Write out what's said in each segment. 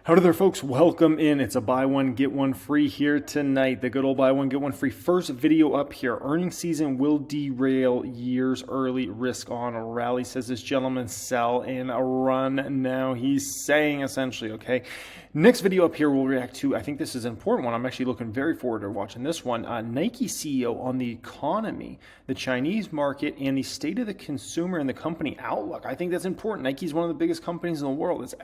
Howdy there, folks. Welcome in. It's a buy one, get one free here tonight. The good old buy one, get one free. First video up here. Earnings season will derail years early. Risk on a rally, says this gentleman. Sell in a run now. He's saying essentially, okay. Next video up here we'll react to, I think this is an important one. I'm actually looking very forward to watching this one. Nike CEO on the economy, the Chinese market, and the state of the consumer and the company outlook. I think that's important. Nike's one of the biggest companies in the world.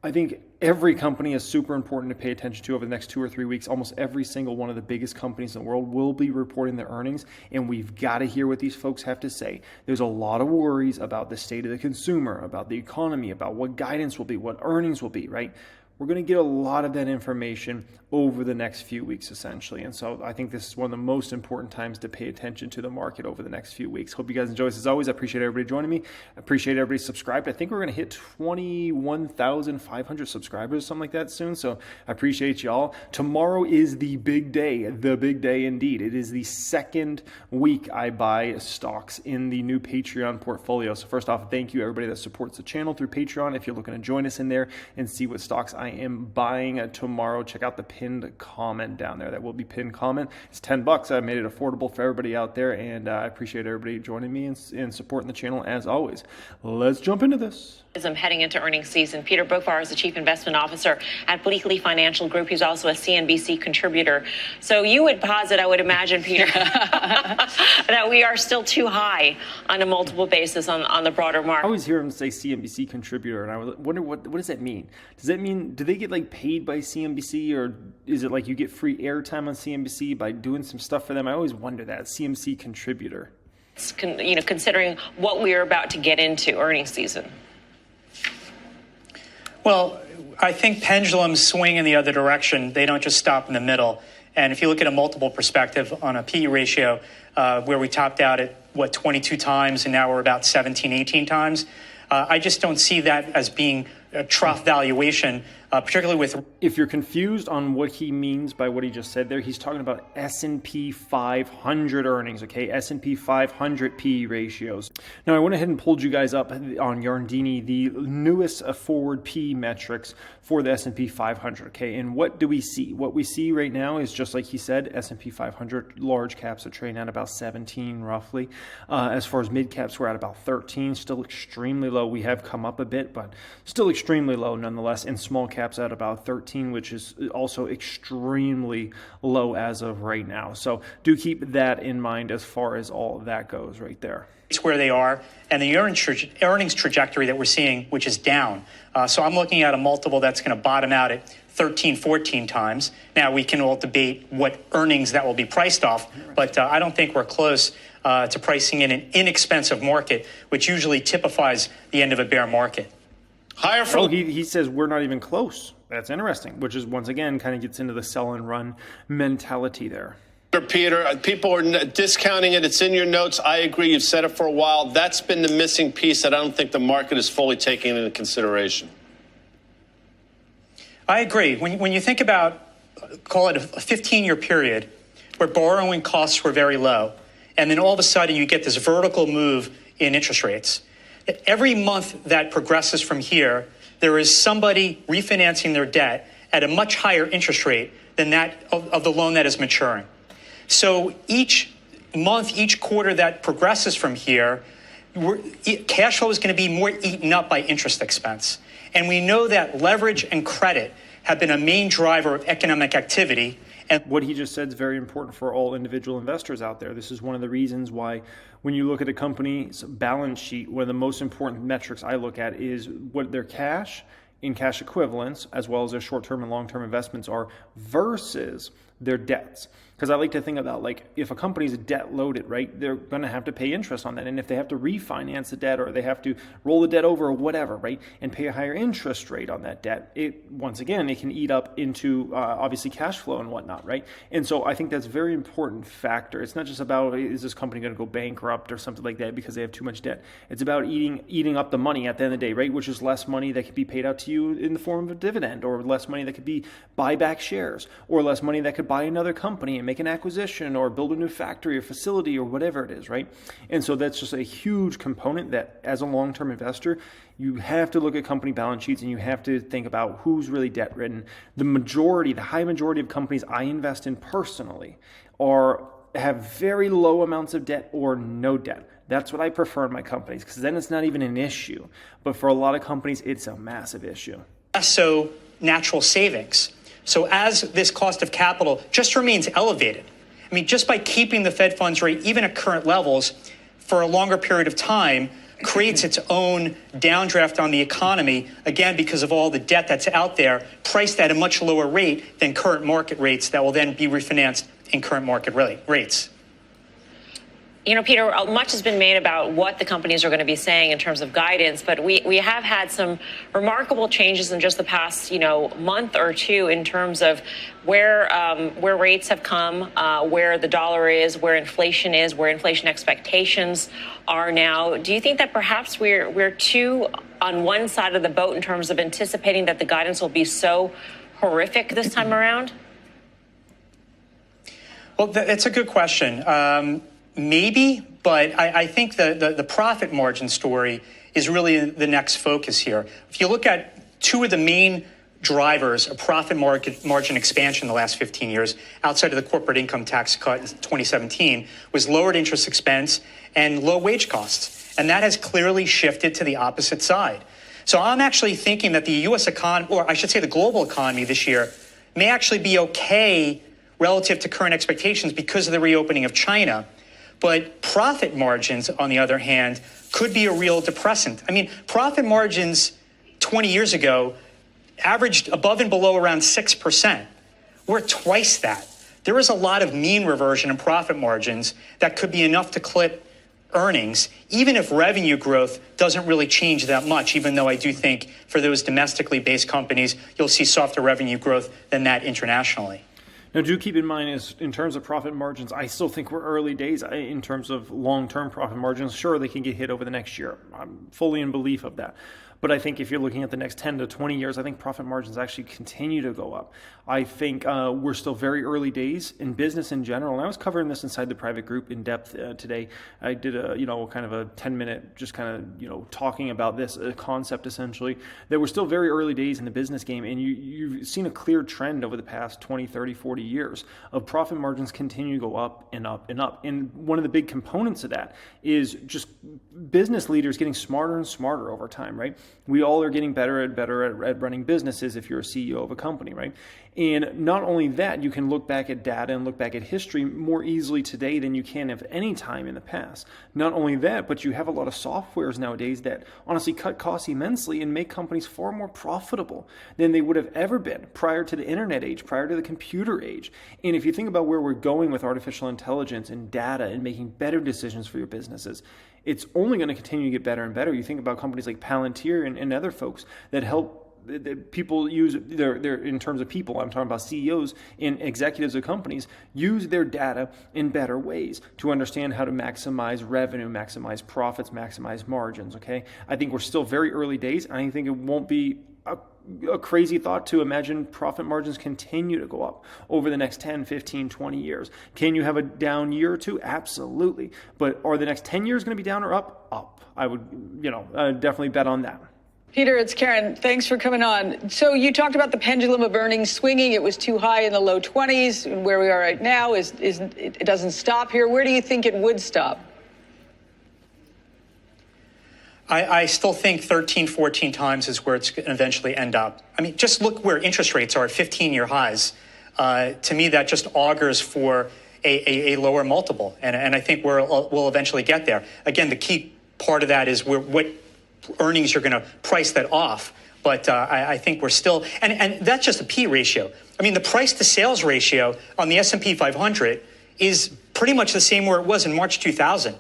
I think every company is super important to pay attention to over the next 2 or 3 weeks. Almost every single one of the biggest companies in the world will be reporting their earnings, and we've got to hear what these folks have to say. There's a lot of worries about the state of the consumer, about the economy, about what guidance will be, what earnings will be, right? We're going to get a lot of that information over the next few weeks, essentially. And so I think this is one of the most important times to pay attention to the market over the next few weeks. Hope you guys enjoy this. As always, I appreciate everybody joining me. I appreciate everybody subscribed. I think we're going to hit 21,500 subscribers, something like that soon. So I appreciate y'all. Tomorrow is the big day indeed. It is the second week I buy stocks in the new Patreon portfolio. So first off, thank you everybody that supports the channel through Patreon. If you're looking to join us in there and see what stocks I am buying tomorrow, check out the pinned comment down there. That will be pinned comment. It's $10. I made it affordable for everybody out there, and I appreciate everybody joining me and supporting the channel as always. Let's jump into this. I'm heading into earnings season. Peter Bofar is the Chief Investment Officer at Bleakley Financial Group. He's also a CNBC contributor. So you would posit, I would imagine, Peter, that we are still too high on a multiple basis on the broader market. I always hear him say CNBC contributor, and I wonder what does that mean? Does that mean, do they get like paid by CNBC, or is it like you get free airtime on CNBC by doing some stuff for them? I always wonder that. CNBC contributor. Considering what we are about to get into earnings season. Well, I think pendulums swing in the other direction. They don't just stop in the middle. And if you look at a multiple perspective on a PE ratio, where we topped out at, 22 times, and now we're about 17, 18 times, I just don't see that as being a trough valuation, particularly with... If you're confused on what he means by what he just said there, he's talking about S&P 500 earnings, okay? S&P 500 PE ratios. Now, I went ahead and pulled you guys up on Yardini, the newest forward PE metrics for the S&P 500, okay? And what do we see? What we see right now is, just like he said, S&P 500 large caps are trading at about 17 roughly. As far as mid caps, we're at about 13, still extremely low. We have come up a bit, but still extremely low nonetheless. And small caps at about 13, which is also extremely low as of right now. So do keep that in mind as far as all of that goes right there. It's where they are, and the earnings trajectory that we're seeing, which is down. So I'm looking at a multiple that's going to bottom out at 13, 14 times. Now, we can all debate what earnings that will be priced off, but I don't think we're close to pricing in an inexpensive market, which usually typifies the end of a bear market. Higher for... Oh, he says we're not even close. That's interesting, which is, once again, kind of gets into the sell and run mentality there. Peter, people are discounting it. It's in your notes. I agree. You've said it for a while. That's been the missing piece that I don't think the market is fully taking into consideration. I agree. When you think about, call it a 15-year period where borrowing costs were very low, and then all of a sudden you get this vertical move in interest rates. Every month that progresses from here, there is somebody refinancing their debt at a much higher interest rate than that of the loan that is maturing. So each month, each quarter that progresses from here, cash flow is going to be more eaten up by interest expense. And we know that leverage and credit have been a main driver of economic activity. And what he just said is very important for all individual investors out there. This is one of the reasons why, when you look at a company's balance sheet, one of the most important metrics I look at is what their cash in cash equivalents, as well as their short-term and long-term investments are, versus their debts. Because I like to think about, like, if a company's debt loaded, right, they're going to have to pay interest on that. And if they have to refinance the debt, or they have to roll the debt over or whatever, right, and pay a higher interest rate on that debt, once again, it can eat up into obviously cash flow and whatnot, right? And so I think that's a very important factor. It's not just about, is this company going to go bankrupt or something like that because they have too much debt. It's about eating up the money at the end of the day, right, which is less money that could be paid out to you in the form of a dividend, or less money that could be buy back shares, or less money that could buy another company and make an acquisition or build a new factory or facility or whatever it is, right? And so that's just a huge component that as a long-term investor, you have to look at company balance sheets and you have to think about who's really debt ridden. The high majority of companies I invest in personally have very low amounts of debt or no debt. That's what I prefer in my companies because then it's not even an issue. But for a lot of companies, it's a massive issue. So natural savings. So as this cost of capital just remains elevated, I mean, just by keeping the Fed funds rate even at current levels for a longer period of time creates its own downdraft on the economy, again, because of all the debt that's out there, priced at a much lower rate than current market rates that will then be refinanced in current market rates. You know, Peter, much has been made about what the companies are going to be saying in terms of guidance, but we have had some remarkable changes in just the past, month or two in terms of where rates have come, where the dollar is, where inflation expectations are now. Do you think that perhaps we're too on one side of the boat in terms of anticipating that the guidance will be so horrific this time around? Well, that's a good question. Maybe, but I think the profit margin story is really the next focus here. If you look at two of the main drivers of profit margin expansion in the last 15 years, outside of the corporate income tax cut in 2017, was lowered interest expense and low wage costs. And that has clearly shifted to the opposite side. So I'm actually thinking that the U.S. economy, or I should say the global economy this year, may actually be okay relative to current expectations because of the reopening of China. But profit margins, on the other hand, could be a real depressant. I mean, profit margins 20 years ago averaged above and below around 6%. We're twice that. There is a lot of mean reversion in profit margins that could be enough to clip earnings, even if revenue growth doesn't really change that much, even though I do think for those domestically based companies, you'll see softer revenue growth than that internationally. Now, do keep in mind, is in terms of profit margins, I still think we're early days in terms of long-term profit margins. Sure, they can get hit over the next year. I'm fully in belief of that. But I think if you're looking at the next 10 to 20 years, I think profit margins actually continue to go up. I think we're still very early days in business in general. And I was covering this inside the private group in depth today. I did a, kind of a 10-minute just kind of, talking about this concept essentially, that we're still very early days in the business game. And you've seen a clear trend over the past 20, 30, 40 years of profit margins continue to go up and up and up. And one of the big components of that is just business leaders getting smarter and smarter over time, right? We all are getting better at running businesses if you're a CEO of a company, right? And not only that, you can look back at data and look back at history more easily today than you can at any time in the past. Not only that, but you have a lot of softwares nowadays that honestly cut costs immensely and make companies far more profitable than they would have ever been prior to the internet age, prior to the computer age. And if you think about where we're going with artificial intelligence and data and making better decisions for your businesses, it's only going to continue to get better and better. You think about companies like Palantir and other folks that help people use their in terms of people, I'm talking about CEOs and executives of companies, use their data in better ways to understand how to maximize revenue, maximize profits, maximize margins, okay? I think we're still very early days. I think it won't be a crazy thought to imagine profit margins continue to go up over the next 10, 15, 20 years. Can you have a down year or two? Absolutely. But are the next 10 years going to be down or up? Up. I would, definitely bet on that. Peter, it's Karen. Thanks for coming on. So you talked about the pendulum of earnings swinging. It was too high in the low 20s. And where we are right now it doesn't stop here. Where do you think it would stop? I still think 13, 14 times is where it's going to eventually end up. I mean, just look where interest rates are at 15-year highs. To me, that just augurs for a lower multiple. And I think we'll eventually get there. Again, the key part of that is what earnings you're going to price that off. But I think we're still, and that's just a P ratio. I mean, the price to sales ratio on the S&P 500 is pretty much the same where it was in March 2000.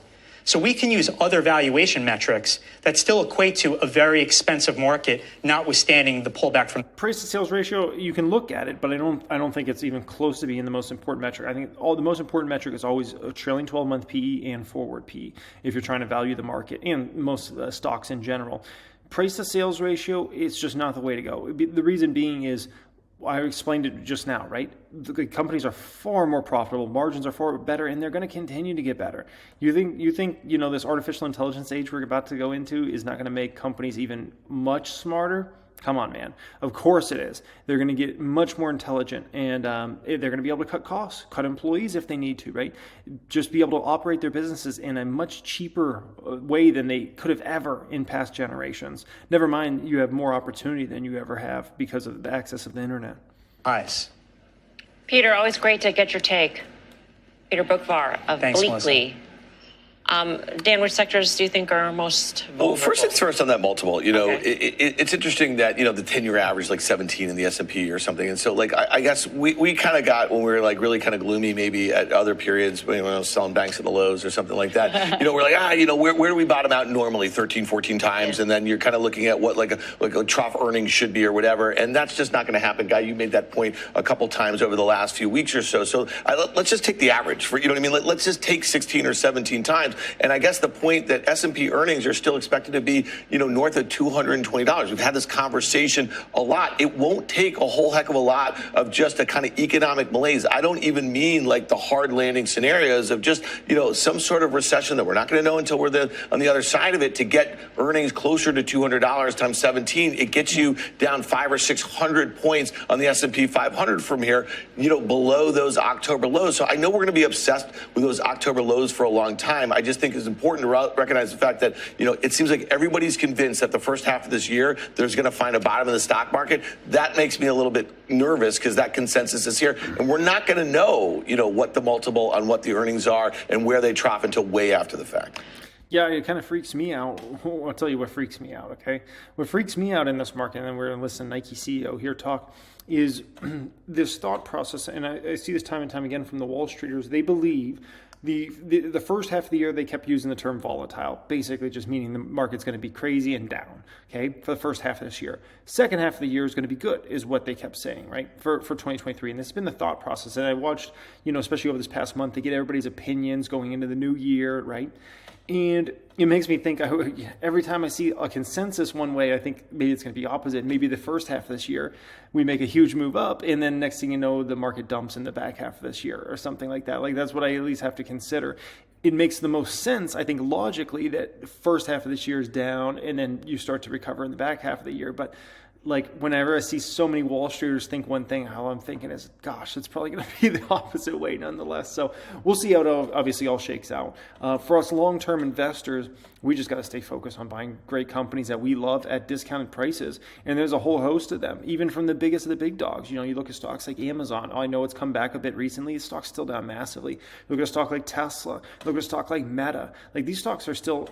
So we can use other valuation metrics that still equate to a very expensive market, notwithstanding the pullback from price to sales ratio. You can look at it, but I don't think it's even close to being the most important metric. I think the most important metric is always a trailing 12-month PE and forward PE if you're trying to value the market and most stocks in general. Price to sales ratio, it's just not the way to go. The reason being is I explained it just now, right? The companies are far more profitable, margins are far better, and they're going to continue to get better. You think this artificial intelligence age we're about to go into is not going to make companies even much smarter? Come on, man. Of course it is. They're going to get much more intelligent, and they're going to be able to cut costs, cut employees if they need to, right? Just be able to operate their businesses in a much cheaper way than they could have ever in past generations. Never mind, you have more opportunity than you ever have because of the access of the internet. Nice. Peter, always great to get your take. Peter Boockvar of Thanks, Bleakley. Dan, which sectors do you think are most vulnerable? Well, first things first on that multiple, it's interesting that, the 10-year average like 17 in the S&P or something. And so like, I guess we kind of got when we were like really kind of gloomy maybe at other periods when I was selling banks at the lows or something like that, we're like, where do we bottom out normally 13, 14 times? Yeah. And then you're kind of looking at what like a trough earnings should be or whatever. And that's just not going to happen. Guy, you made that point a couple times over the last few weeks or so. So let's just take the average for, let's just take 16 or 17 times. And I guess the point that S&P earnings are still expected to be, north of $220. We've had this conversation a lot. It won't take a whole heck of a lot of just a kind of economic malaise. I don't even mean like the hard landing scenarios of just, some sort of recession that we're not going to know until we're on the other side of it to get earnings closer to $200 times 17. It gets you down 500 or 600 points on the S&P 500 from here, below those October lows. So I know we're going to be obsessed with those October lows for a long time. I just think it's important to recognize the fact that, it seems like everybody's convinced that the first half of this year, there's going to find a bottom in the stock market. That makes me a little bit nervous because that consensus is here. And we're not going to know, what the multiple on what the earnings are and where they trough until way after the fact. Yeah, it kind of freaks me out. I'll tell you what freaks me out, okay? What freaks me out in this market, and we're going to listen to Nike CEO here talk, is this thought process, and I see this time and time again from the Wall Streeters. They believe the first half of the year they kept using the term volatile, basically just meaning the market's going to be crazy and down, okay, for the first half of this year. Second half of the year is going to be good, is what they kept saying, right, for 2023. And this has been the thought process. And I watched, especially over this past month, to get everybody's opinions going into the new year, right? And it makes me think, every time I see a consensus one way, I think maybe it's going to be opposite. Maybe the first half of this year, we make a huge move up, and then next thing you know, the market dumps in the back half of this year or something like that. Like, that's what I at least have to consider. It makes the most sense, I think, logically, that the first half of this year is down, and then you start to recover in the back half of the year. But like, whenever I see so many Wall Streeters think one thing, all I'm thinking is, gosh, it's probably going to be the opposite way nonetheless. So we'll see how it obviously all shakes out. For us long-term investors, we just got to stay focused on buying great companies that we love at discounted prices. And there's a whole host of them, even from the biggest of the big dogs. You look at stocks like Amazon. I know it's come back a bit recently. The stock's still down massively. Look at a stock like Tesla. Look at a stock like Meta. Like, these stocks are still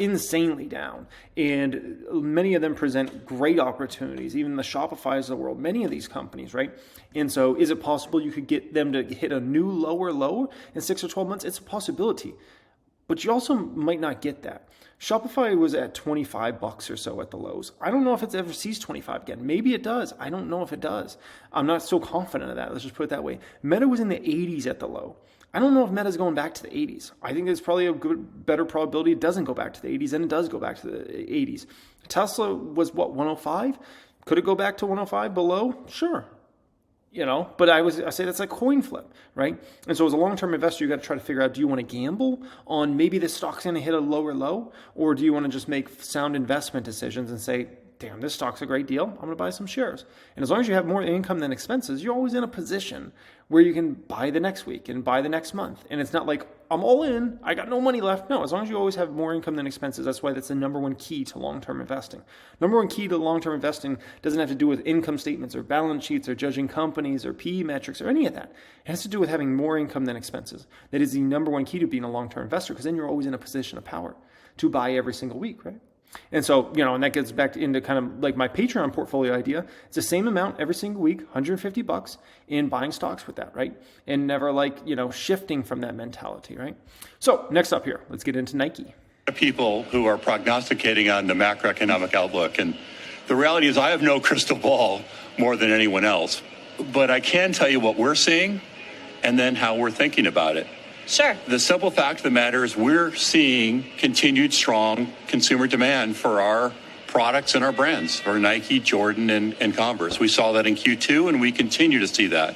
insanely down, and many of them present great opportunities, even the Shopify's of the world, many of these companies, right? And so is it possible you could get them to hit a new lower low in 6 or 12 months? It's a possibility, but you also might not get that. Shopify was at $25 or so at the lows. I don't know if it ever sees 25 again. Maybe it does. I don't know if it does. I'm not so confident of that. Let's just put it that way. Meta was in the 80s at the low. I don't know if Meta's going back to the 80s. I think there's probably a better probability it doesn't go back to the 80s than it does go back to the 80s. Tesla was, 105? Could it go back to 105 below? Sure. But I say that's like coin flip, right? And so as a long-term investor, you got to try to figure out, do you want to gamble on maybe this stock's going to hit a lower low, or do you want to just make sound investment decisions and say, damn, this stock's a great deal, I'm going to buy some shares. And as long as you have more income than expenses, you're always in a position where you can buy the next week and buy the next month. And it's not like, I'm all in, I got no money left. No, as long as you always have more income than expenses, that's why that's the number one key to long-term investing. Number one key to long-term investing doesn't have to do with income statements or balance sheets or judging companies or PE metrics or any of that. It has to do with having more income than expenses. That is the number one key to being a long-term investor, because then you're always in a position of power to buy every single week, right? And so, and that gets back into kind of like my Patreon portfolio idea. It's the same amount every single week, $150 in buying stocks with that, right? And never shifting from that mentality, right? So next up here, let's get into Nike. People who are prognosticating on the macroeconomic outlook. And the reality is I have no crystal ball more than anyone else, but I can tell you what we're seeing and then how we're thinking about it. Sure. The simple fact of the matter is we're seeing continued strong consumer demand for our products and our brands for Nike, Jordan, and Converse. We saw that in Q2, and we continue to see that.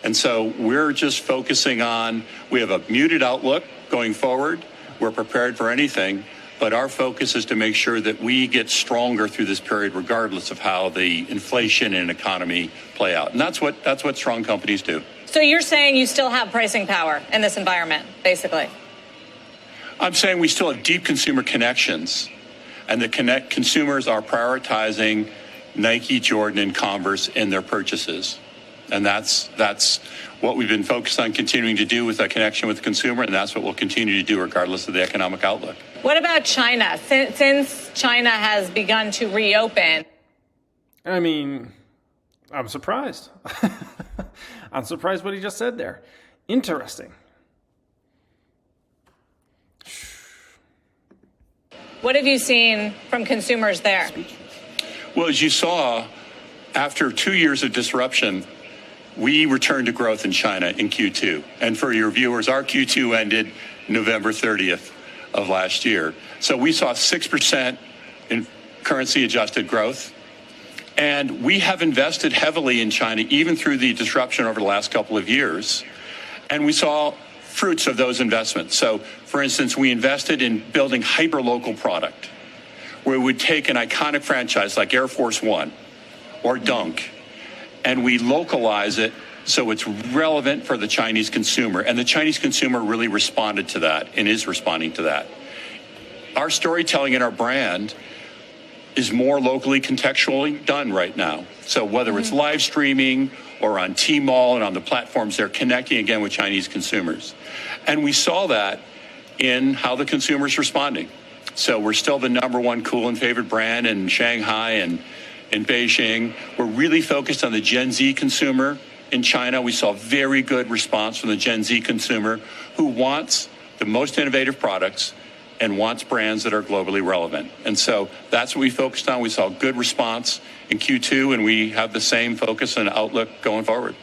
And so we're just focusing on, we have a muted outlook going forward. We're prepared for anything, but our focus is to make sure that we get stronger through this period, regardless of how the inflation and economy play out. And that's what strong companies do. So you're saying you still have pricing power in this environment, basically? I'm saying we still have deep consumer connections, and the consumers are prioritizing Nike, Jordan, and Converse in their purchases. And that's what we've been focused on continuing to do with that connection with the consumer, and that's what we'll continue to do regardless of the economic outlook. What about China? Since China has begun to reopen. I mean, I'm surprised. I'm surprised what he just said there. Interesting. What have you seen from consumers there? Well, as you saw, after 2 years of disruption, we returned to growth in China in Q2. And for your viewers, our Q2 ended November 30th of last year. So we saw 6% in currency adjusted growth. And we have invested heavily in China, even through the disruption over the last couple of years. And we saw fruits of those investments. So, for instance, we invested in building hyper-local product, where we would take an iconic franchise like Air Force One or Dunk, and we localize it so it's relevant for the Chinese consumer. And the Chinese consumer really responded to that and is responding to that. Our storytelling and our brand is more locally contextually done right now. So whether it's live streaming or on Tmall and on the platforms, they're connecting again with Chinese consumers. And we saw that in how the consumer's responding. So we're still the number one cool and favorite brand in Shanghai and in Beijing. We're really focused on the Gen Z consumer in China. We saw very good response from the Gen Z consumer who wants the most innovative products and wants brands that are globally relevant. And so that's what we focused on. We saw good response in Q2, and we have the same focus and outlook going forward.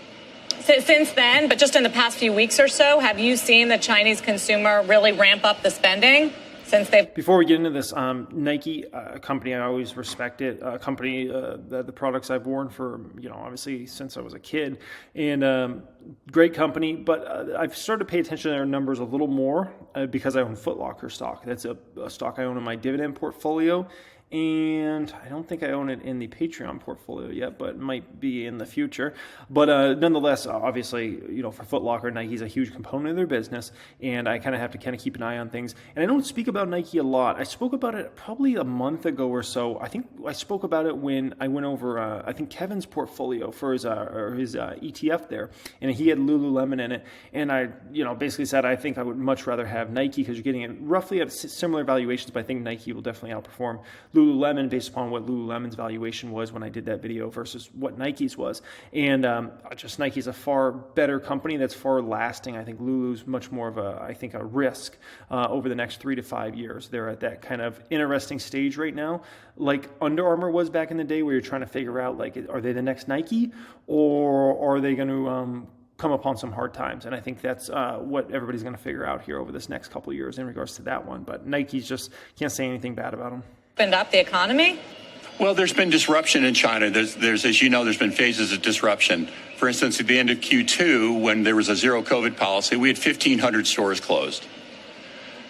Since then, but just in the past few weeks or so, have you seen the Chinese consumer really ramp up the spending? Before we get into this, Nike, a company I always respected, a company the products I've worn for, obviously since I was a kid, and great company, but I've started to pay attention to their numbers a little more because I own Foot Locker stock. That's a stock I own in my dividend portfolio. And I don't think I own it in the Patreon portfolio yet, but it might be in the future. But nonetheless, obviously, for Foot Locker, Nike's a huge component of their business, and I kind of have to keep an eye on things. And I don't speak about Nike a lot. I spoke about it probably a month ago or so. I think I spoke about it when I went over, I think Kevin's portfolio for his ETF there, and he had Lululemon in it. And I, basically said I think I would much rather have Nike because you're getting it roughly at similar valuations, but I think Nike will definitely outperform Lululemon based upon what Lululemon's valuation was when I did that video versus what Nike's was. And just Nike's a far better company that's far lasting. I think Lulu's much more of a risk over the next 3 to 5 years. They're at that kind of interesting stage right now, like Under Armour was back in the day, where you're trying to figure out, are they the next Nike, or are they going to come upon some hard times? And I think that's what everybody's going to figure out here over this next couple of years in regards to that one. But Nike's just can't say anything bad about them. Opened up the economy? Well, there's been disruption in China. There's, as you know, there's been phases of disruption. For instance, at the end of Q2, when there was a zero COVID policy, we had 1,500 stores closed.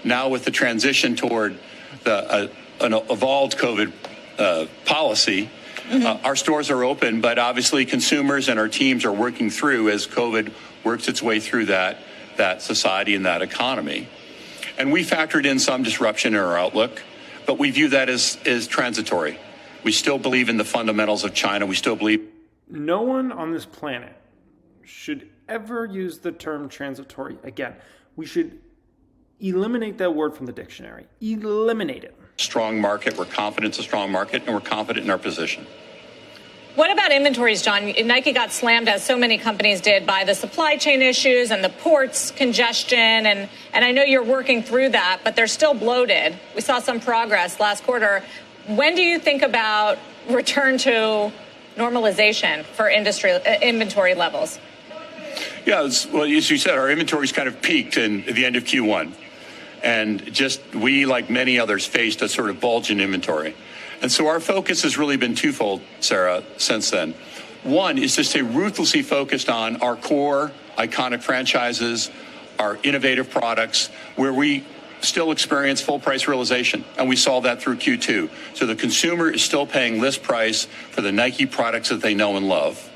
Now, with the transition toward an evolved COVID policy, our stores are open, but obviously consumers and our teams are working through as COVID works its way through that society and that economy. And we factored in some disruption in our outlook, but we view that as transitory. We still believe in the fundamentals of China. We still believe. No one on this planet should ever use the term transitory again. We should eliminate that word from the dictionary. Eliminate it. Strong market. We're confident it's a strong market, and we're confident in our position. What about inventories, John? Nike got slammed, as so many companies did, by the supply chain issues and the ports congestion. And I know you're working through that, but they're still bloated. We saw some progress last quarter. When do you think about return to normalization for industry inventory levels? Yeah, well, as you said, our inventory's kind of peaked at the end of Q1. And we, like many others, faced a sort of bulge in inventory. And so our focus has really been twofold, Sarah, since then. One is to stay ruthlessly focused on our core iconic franchises, our innovative products, where we still experience full price realization. And we saw that through Q2. So the consumer is still paying list price for the Nike products that they know and love.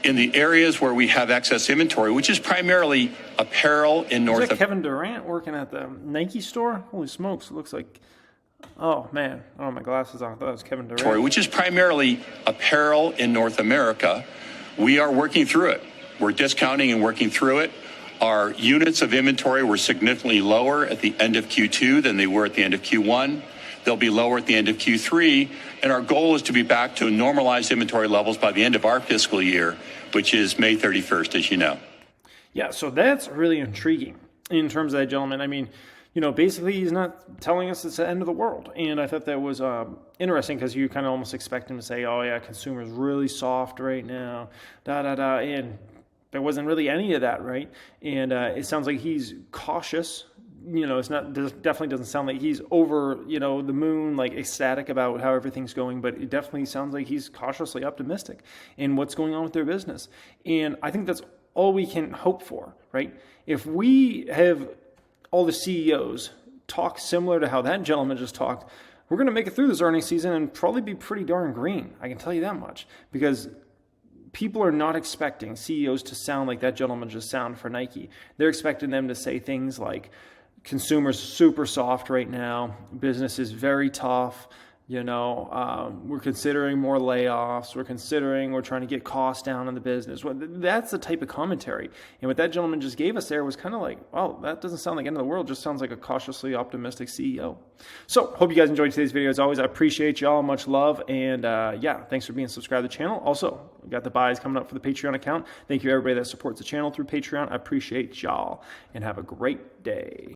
In the areas where we have excess inventory, which is primarily apparel in North America. Kevin Durant working at the Nike store? Holy smokes, it looks like, oh man, I don't have my glasses on. I thought it was Kevin Durant. Which is primarily apparel in North America. We are working through it. We're discounting and working through it. Our units of inventory were significantly lower at the end of Q2 than they were at the end of Q1. They'll be lower at the end of Q3. And our goal is to be back to normalized inventory levels by the end of our fiscal year, which is May 31st, as you know. Yeah, so that's really intriguing in terms of that gentleman. I mean, you know, basically he's not telling us it's the end of the world. And I thought that was interesting because you kind of almost expect him to say, oh yeah, consumer's really soft right now, and there wasn't really any of that, right? And it sounds like he's cautious. You know, definitely doesn't sound like he's over, you know, the moon, like ecstatic about how everything's going, but it definitely sounds like he's cautiously optimistic in what's going on with their business. And I think that's all we can hope for, right? If we have all the CEOs talk similar to how that gentleman just talked, we're going to make it through this earnings season and probably be pretty darn green. I can tell you that much, because people are not expecting CEOs to sound like that gentleman just sounded for Nike. They're expecting them to say things like, consumers super soft right now, business is very tough, you know, we're considering more layoffs, we're trying to get costs down in the business. Well, that's the type of commentary. And what that gentleman just gave us there was kind of like, well, that doesn't sound like end of the world, just sounds like a cautiously optimistic CEO. So hope you guys enjoyed today's video. As always, I appreciate y'all, much love, and yeah, thanks for being subscribed to the channel. Also, we got the buys coming up for the Patreon account. Thank you everybody that supports the channel through Patreon. I appreciate y'all, and have a great day.